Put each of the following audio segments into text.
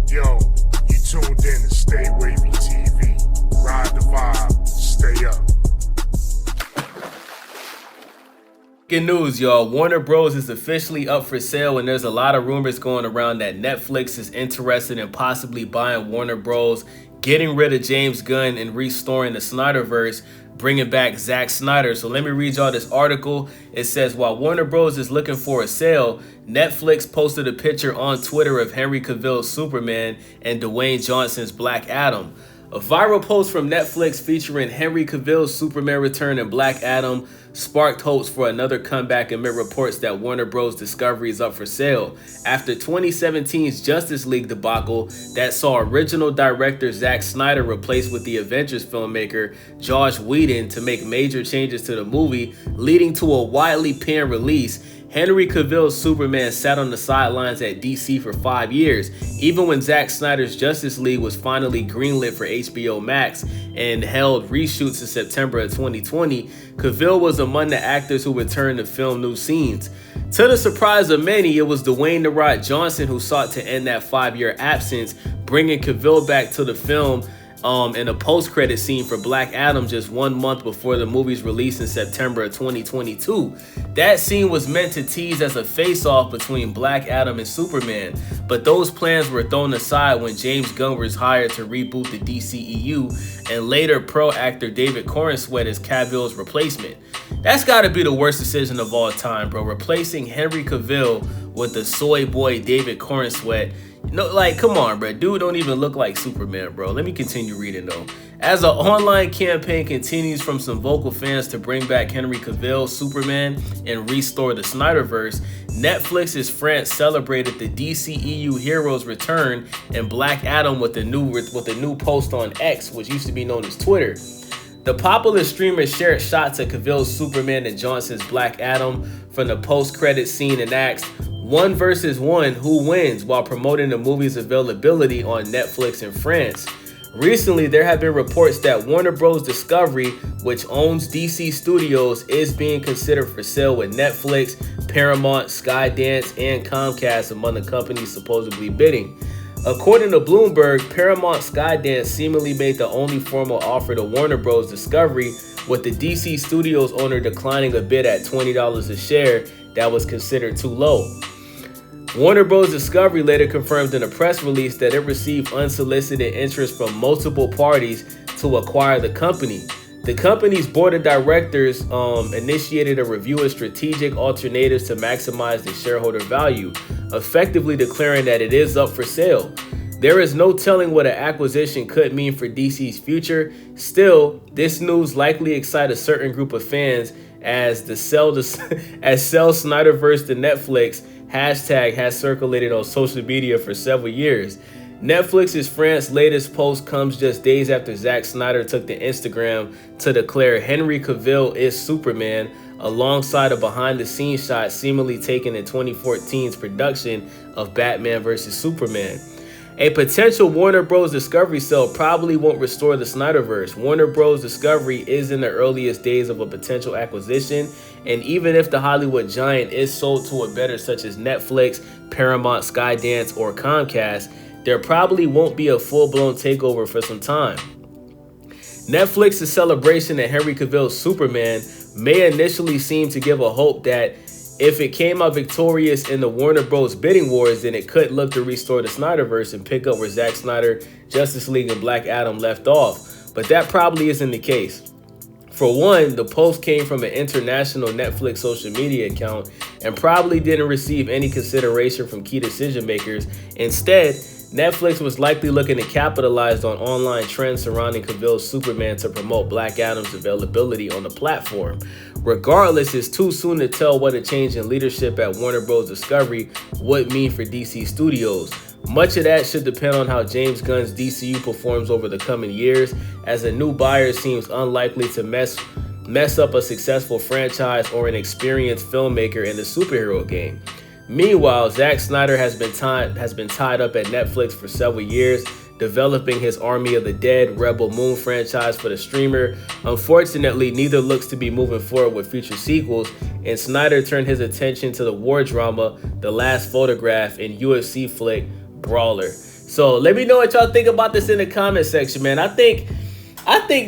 Yo, you tuned in to StayWavyTV. Ride the vibe, stay up. Good news, y'all. Warner Bros. Is officially up for sale, and there's a lot of rumors going around that Netflix is interested in possibly buying Warner Bros., getting rid of James Gunn, and restoring the SnyderVerse, bringing back Zack Snyder. So let me read y'all this article. It says, while Warner Bros. Is looking for a sale, Netflix posted a picture on Twitter of Henry Cavill's Superman and Dwayne Johnson's Black Adam. A viral post from Netflix featuring Henry Cavill's Superman return and Black Adam sparked hopes for another comeback amid reports that Warner Bros. Discovery is up for sale after 2017's Justice League debacle that saw original director Zack Snyder replaced with the Avengers filmmaker Joss Whedon to make major changes to the movie, leading to a widely panned release. Henry Cavill's Superman sat on the sidelines at DC for 5 years, even when Zack Snyder's Justice League was finally greenlit for HBO Max and held reshoots in September of 2020. Cavill was among the actors who returned to film new scenes. To the surprise of many, it was Dwayne "The Rock" Johnson who sought to end that 5-year absence, bringing Cavill back to the film in a post-credit scene for Black Adam just 1 month before the movie's release in September of 2022. That scene was meant to tease as a face-off between Black Adam and Superman, but those plans were thrown aside when James Gunn was hired to reboot the DCEU, and later pro actor David Corenswet as Cavill's replacement. That's gotta be the worst decision of all time, bro. Replacing Henry Cavill with the soy boy David Corenswet. No, like, come on, bro. Dude don't even look like Superman, bro. Let me continue reading, though. As an online campaign continues from some vocal fans to bring back Henry Cavill, Superman, and restore the SnyderVerse, Netflix's France celebrated the DCEU hero's return and Black Adam with a new post on X, which used to be known as Twitter. The popular streamer shared shots of Cavill's Superman and Johnson's Black Adam from the post-credit scene and asked, "1 versus 1, who wins?" while promoting the movie's availability on Netflix in France. Recently, there have been reports that Warner Bros. Discovery, which owns DC Studios, is being considered for sale with Netflix, Paramount, Skydance, and Comcast among the companies supposedly bidding. According to Bloomberg, Paramount Skydance seemingly made the only formal offer to Warner Bros. Discovery, with the DC Studios owner declining a bid at $20 a share that was considered too low. Warner Bros. Discovery later confirmed in a press release that it received unsolicited interest from multiple parties to acquire the company. The company's board of directors initiated a review of strategic alternatives to maximize the shareholder value, effectively declaring that it is up for sale. There is no telling what an acquisition could mean for DC's future. Still, this news likely excites a certain group of fans as sell SnyderVerse to Netflix hashtag has circulated on social media for several years. Netflix's France latest post comes just days after Zack Snyder took to Instagram to declare Henry Cavill is Superman, alongside a behind-the-scenes shot seemingly taken in 2014's production of Batman vs. Superman. A potential Warner Bros. Discovery sale probably won't restore the SnyderVerse. Warner Bros. Discovery is in the earliest days of a potential acquisition, and even if the Hollywood giant is sold to a bidder such as Netflix, Paramount, Skydance, or Comcast, there probably won't be a full-blown takeover for some time. Netflix's celebration of Henry Cavill's Superman may initially seem to give a hope that if it came out victorious in the Warner Bros. Bidding wars, then it could look to restore the SnyderVerse and pick up where Zack Snyder, Justice League, and Black Adam left off. But that probably isn't the case. For one, the post came from an international Netflix social media account and probably didn't receive any consideration from key decision makers. Instead, Netflix was likely looking to capitalize on online trends surrounding Cavill's Superman to promote Black Adam's availability on the platform. Regardless, it's too soon to tell what a change in leadership at Warner Bros. Discovery would mean for DC Studios. Much of that should depend on how James Gunn's DCU performs over the coming years, as a new buyer seems unlikely to mess up a successful franchise or an experienced filmmaker in the superhero game. Meanwhile, Zack Snyder has been tied up at Netflix for several years, developing his Army of the Dead Rebel Moon franchise for the streamer. Unfortunately, neither looks to be moving forward with future sequels, and Snyder turned his attention to the war drama The Last Photograph and UFC flick Brawler. So let me know what y'all think about this in the comment section, man. I think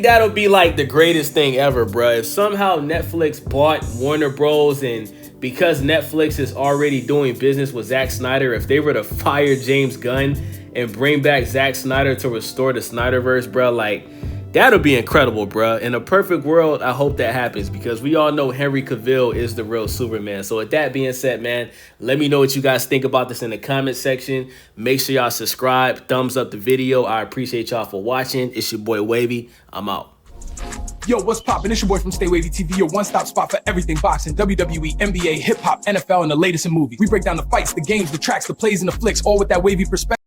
that'll be like the greatest thing ever, bro. If somehow Netflix bought Warner Bros. And because Netflix is already doing business with Zack Snyder, if they were to fire James Gunn and bring back Zack Snyder to restore the SnyderVerse, bro, like, that'll be incredible, bro. In a perfect world, I hope that happens because we all know Henry Cavill is the real Superman. So with that being said, man, let me know what you guys think about this in the comment section. Make sure y'all subscribe, thumbs up the video. I appreciate y'all for watching. It's your boy Wavy. I'm out. Yo, what's poppin'? It's your boy from StayWavyTV, your one-stop spot for everything boxing, WWE, NBA, hip-hop, NFL, and the latest in movies. We break down the fights, the games, the tracks, the plays, and the flicks, all with that wavy perspective.